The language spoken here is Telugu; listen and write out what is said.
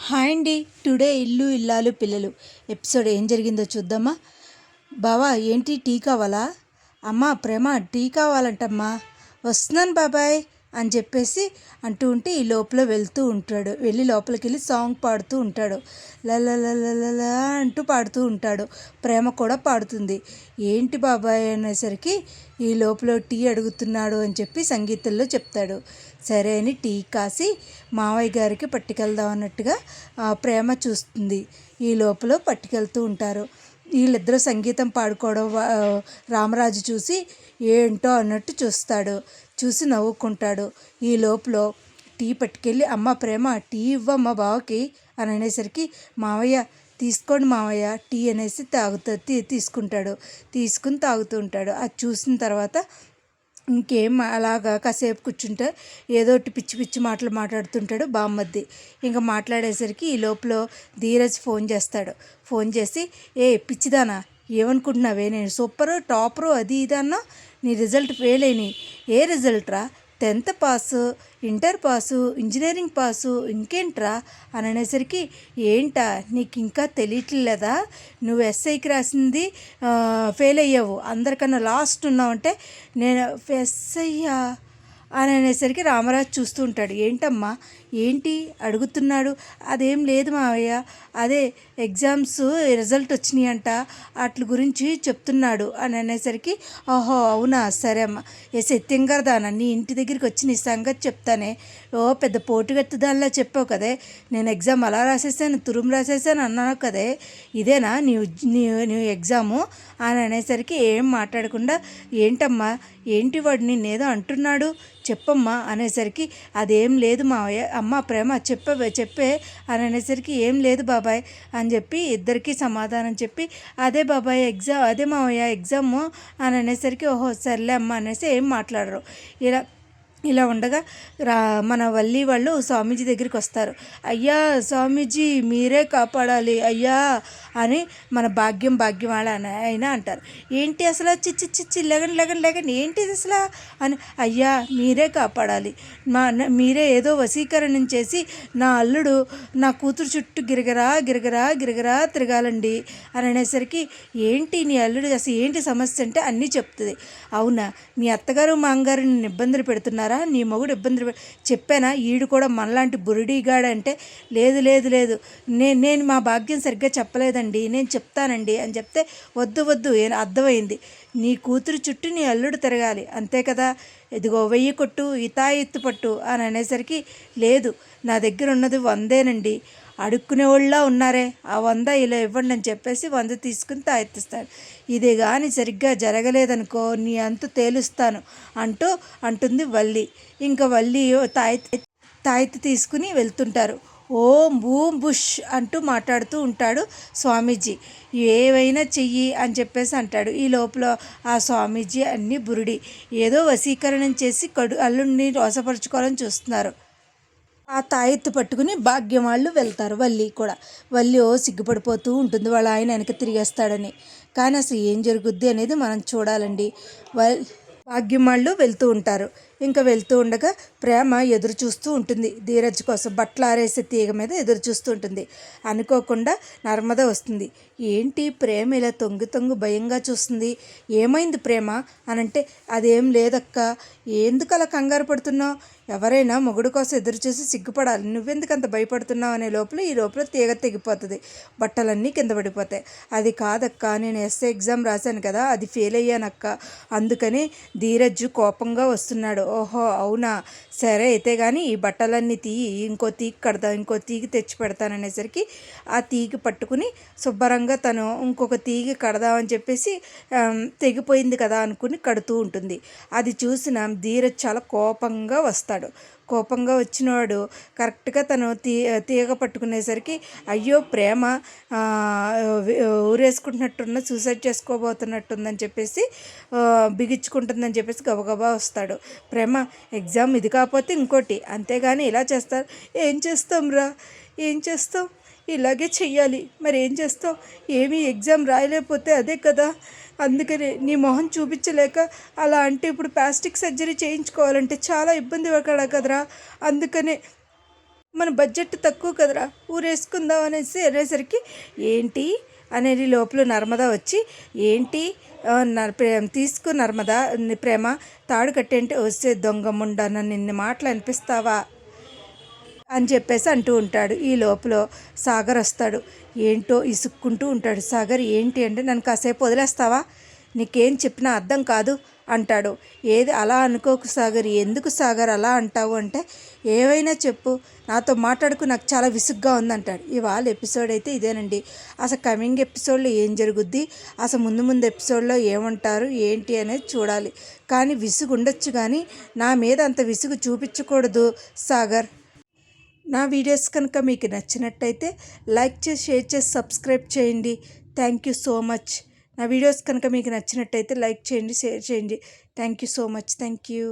హాయ్ అండి. టుడే ఇల్లు ఇల్లాలు పిల్లలు ఎపిసోడ్ ఏం జరిగిందో చూద్దామా. బావా ఏంటి టీ కావాలా? అమ్మా ప్రేమ టీ కావాలంటమ్మా. వస్తున్నాను బాబాయ్ అని చెప్పేసి అంటూ ఉంటే ఈ లోపల వెళ్తూ ఉంటాడు. వెళ్ళి లోపలికి వెళ్ళి సాంగ్ పాడుతూ ఉంటాడు. లలలలలా అంటూ పాడుతూ ఉంటాడు. ప్రేమ కూడా పాడుతుంది. ఏంటి బాబాయ్ అనేసరికి ఈ లోపల టీ అడుగుతున్నాడు అని చెప్పి సంగీతంలో చెప్తాడు. సరే అని టీ కాసి మావయ్య గారికి పట్టుకెళ్దాం అన్నట్టుగా ప్రేమ చూస్తుంది. ఈ లోపల పట్టుకెళ్తూ ఉంటారు. వీళ్ళిద్దరూ సంగీతం పాడుకోవడం రామరాజు చూసి ఏంటో అన్నట్టు చూస్తాడు. చూసి నవ్వుకుంటాడు. ఈ లోపల టీ పట్టుకెళ్ళి అమ్మ ప్రేమ టీ ఇవ్వమ్మ బావకి అని అనేసరికి మావయ్య తీసుకోండి మావయ్య టీ అనేసి తీసుకుంటాడు. తీసుకుని తాగుతూ ఉంటాడు. అది చూసిన తర్వాత ఇంకేం అలాగా కాసేపు కూర్చుంటే ఏదో ఒకటి పిచ్చి పిచ్చి మాటలు మాట్లాడుతుంటాడు బామ్మద్ది. ఇంకా మాట్లాడేసరికి ఈ లోపల ధీరజ్ ఫోన్ చేస్తాడు. ఫోన్ చేసి పిచ్చిదానా ఏమనుకుంటున్నావే, నేను సూపరు టాపరు అది ఇది అన్నా నీ రిజల్ట్ ఫెయిల్ అయినాయి. ఏ రిజల్ట్ రా? 10th pass, inter pass, engineering pass, ఇంకేంట్రా అని అనేసరికి ఏంటా నీకు ఇంకా తెలియట్లేదా? నువ్వు ఎస్ఐకి రాసింది ఫెయిల్ అయ్యావు, అందరికన్నా లాస్ట్ ఉన్నావంటే నేను ఎస్ఐయా అని అనేసరికి రామరాజు చూస్తూ ఉంటాడు. ఏంటమ్మా ఏంటి అడుగుతున్నాడు? అదేం లేదు మావయ్య, అదే ఎగ్జామ్స్ రిజల్ట్ వచ్చినాయి అంట, వాటి గురించి చెప్తున్నాడు అని అనేసరికి ఓహో అవునా సరే అమ్మ. సత్యం గారిదానా నీ ఇంటి దగ్గరికి వచ్చి నీ సంగతి చెప్తానే. పెద్ద పోటుగెత్తదానిలా చెప్పావు కదే, నేను ఎగ్జామ్ అలా రాసేసాను తురుము రాసేసాను అన్నాను కదే, ఇదేనా నీ ఎగ్జాము అని అనేసరికి ఏం మాట్లాడకుండా ఏంటమ్మా ఏంటి వాడు నిన్నేదో అంటున్నాడు చెప్పమ్మా అనేసరికి అదేం లేదు మావయ్య, అమ్మ ప్రేమ చెప్పే అని అనేసరికి ఏం లేదు బాబాయ్ అని చెప్పి ఇద్దరికి సమాధానం చెప్పి అదే బాబాయ్ అదే మావయ్య ఎగ్జాము అని అనేసరికి ఓహో సర్లే అమ్మ అనేసి ఏం మాట్లాడరు. ఇలా ఉండగా మన వల్లి వాళ్ళు స్వామీజీ దగ్గరికి వస్తారు. అయ్యా స్వామీజీ మీరే కాపాడాలి అయ్యా అని మన భాగ్యం వాళ్ళ అయినా అంటారు. ఏంటి అసలు చిచ్చి లెగన్ ఏంటిది అసలు అని, అయ్యా మీరే కాపాడాలి, మీరే ఏదో వశీకరణం చేసి నా అల్లుడు నా కూతురు చుట్టూ గిరగరా తిరగాలండి అని అనేసరికి ఏంటి నీ అల్లుడు అసలు ఏంటి సమస్య అంటే అన్నీ చెప్తుంది. అవునా మీ అత్తగారు మామగారు నిన్ను ఇబ్బందులు పెడుతున్నారా, నీ మొగుడు ఇబ్బందులు చెప్పానా, ఈడు కూడా మనలాంటి బురుడీగాడు అంటే లేదు నేను మా భాగ్యం సరిగ్గా చెప్పలేదండి నేను చెప్తానండి అని చెప్తే వద్దు అర్థమైంది, నీ కూతురు చుట్టూ నీ అల్లుడు తిరగాలి అంతే కదా, ఇదిగో 1000 కొట్టు ఇతాయెత్తు పట్టు అని అనేసరికి లేదు నా దగ్గర ఉన్నది 100నండి, అడుక్కునే వాళ్ళ ఉన్నారే ఆ 100 ఇలా ఇవ్వండి అని చెప్పేసి 100 తీసుకుని తాయెత్తిస్తాడు. ఇది కానీ సరిగ్గా జరగలేదనుకో నీ అంతు తేలుస్తాను అంటుంది వల్లి. ఇంకా వల్లి తాయెత్తి తీసుకుని వెళ్తుంటారు. ఓం బూమ్ బుష్ అంటూ మాట్లాడుతూ ఉంటాడు స్వామీజీ. ఏవైనా చెయ్యి అని చెప్పేసి అంటాడు. ఈ లోపల ఆ స్వామీజీ అన్నీ బురుడి ఏదో వశీకరణం చేసి అల్లుడిని రోసపరుచుకోవాలని చూస్తున్నారు. ఆ తాయెత్తు పట్టుకుని భాగ్యం వాళ్ళు వెళ్తారు. వల్లి సిగ్గుపడిపోతూ ఉంటుంది వాళ్ళ ఆయన వెనక తిరిగేస్తాడని. కానీ అసలు ఏం జరుగుద్ది అనేది మనం చూడాలండి. భాగ్యం వాళ్ళు వెళ్తూ ఉంటారు. ఇంకా వెళ్తూ ఉండగా ప్రేమ ఎదురు చూస్తూ ఉంటుంది ధీరజ్ కోసం, బట్టలు ఆరేసే తీగ మీద ఎదురు చూస్తూ ఉంటుంది. అనుకోకుండా నర్మద వస్తుంది. ఏంటి ప్రేమ ఇలా తొంగి భయంగా చూస్తుంది, ఏమైంది ప్రేమ అని అంటే అదేం లేదక్క, ఎందుకు అలా కంగారు పడుతున్నావు, ఎవరైనా మొగుడు కోసం ఎదురు చూసి సిగ్గుపడాలి, నువ్వెందుకు అంత భయపడుతున్నావు అనే ఈ లోపల తీగ తెగిపోతుంది, బట్టలన్నీ కింద పడిపోతాయి. అది కాదక్క నేను ఎస్ఏ ఎగ్జామ్ రాశాను కదా అది ఫెయిల్ అయ్యానక్క, అందుకని ధీరజ్ కోపంగా వస్తున్నాడు. ఓహో అవునా సరే అయితే కానీ ఈ బట్టలన్నీ ఇంకో తీగ తెచ్చి పెడతాననేసరికి ఆ తీగ పట్టుకుని శుభ్రంగా తను ఇంకొక తీగ కడదామని చెప్పేసి తెగిపోయింది కదా అనుకుని కడుతూ ఉంటుంది. అది చూసిన ధీరజ్ చాలా కోపంగా వస్తాడు. కోపంగా వచ్చినవాడు కరెక్ట్గా తను తీగ పట్టుకునేసరికి అయ్యో ప్రేమ ఊరేసుకుంటున్నట్టున్న సూసైడ్ చేసుకోబోతున్నట్టుందని చెప్పేసి బిగించుకుంటుందని చెప్పేసి గబగబా వస్తాడు. ప్రేమ ఎగ్జామ్ ఇది కాకపోతే ఇంకోటి, అంతేగాని ఇలా చేస్తారు, ఏం చేస్తాం ఇలాగే చెయ్యాలి, మరి ఏం చేస్తావు, ఏమీ ఎగ్జామ్ రాయలేకపోతే అదే కదా, అందుకనే నీ మొహం చూపించలేక అలా అంటే ఇప్పుడు ప్లాస్టిక్ సర్జరీ చేయించుకోవాలంటే చాలా ఇబ్బంది పడ కదరా, అందుకనే మన బడ్జెట్ తక్కువ కదరా ఊరేసుకుందాం అనేసి అనేసరికి ఏంటి అనేది లోపల నర్మద వచ్చి ఏంటి తీసుకు నర్మదా ప్రేమ తాడు కట్టేంటి వస్తే దొంగ ముండా నన్ను ఇన్ని మాటలు అనిపిస్తావా అని చెప్పేసి అంటూ ఉంటాడు. ఈ లోపల సాగర్ వస్తాడు. ఏంటో ఇసుక్కుంటూ ఉంటాడు. సాగర్ ఏంటి అంటే నన్ను కాసేపు వదిలేస్తావా, నీకేం చెప్పినా అర్థం కాదు అంటాడు. ఏది అలా అనుకోకు సాగర్, ఎందుకు సాగర్ అలా అంటావు అంటే ఏవైనా చెప్పు, నాతో మాట్లాడుకు, నాకు చాలా విసుగ్గా ఉందంటాడు. ఇవాళ ఎపిసోడ్ అయితే ఇదేనండి. అసలు కమింగ్ ఎపిసోడ్లో ఏం జరుగుద్ది, అసలు ముందు ఎపిసోడ్లో ఏమంటారు ఏంటి అనేది చూడాలి. కానీ విసుగు ఉండొచ్చు, కానీ నా మీద అంత విసుగు చూపించకూడదు సాగర్. నా వీడియోస్ కనుక మీకు నచ్చినట్టయితే లైక్ చేసి, షేర్ చేసి, సబ్స్క్రైబ్ చేయండి. Thank you so much. నా వీడియోస్ కనుక మీకు నచ్చినట్టయితే లైక్ చేయండి, షేర్ చేయండి. Thank you so much. Thank you.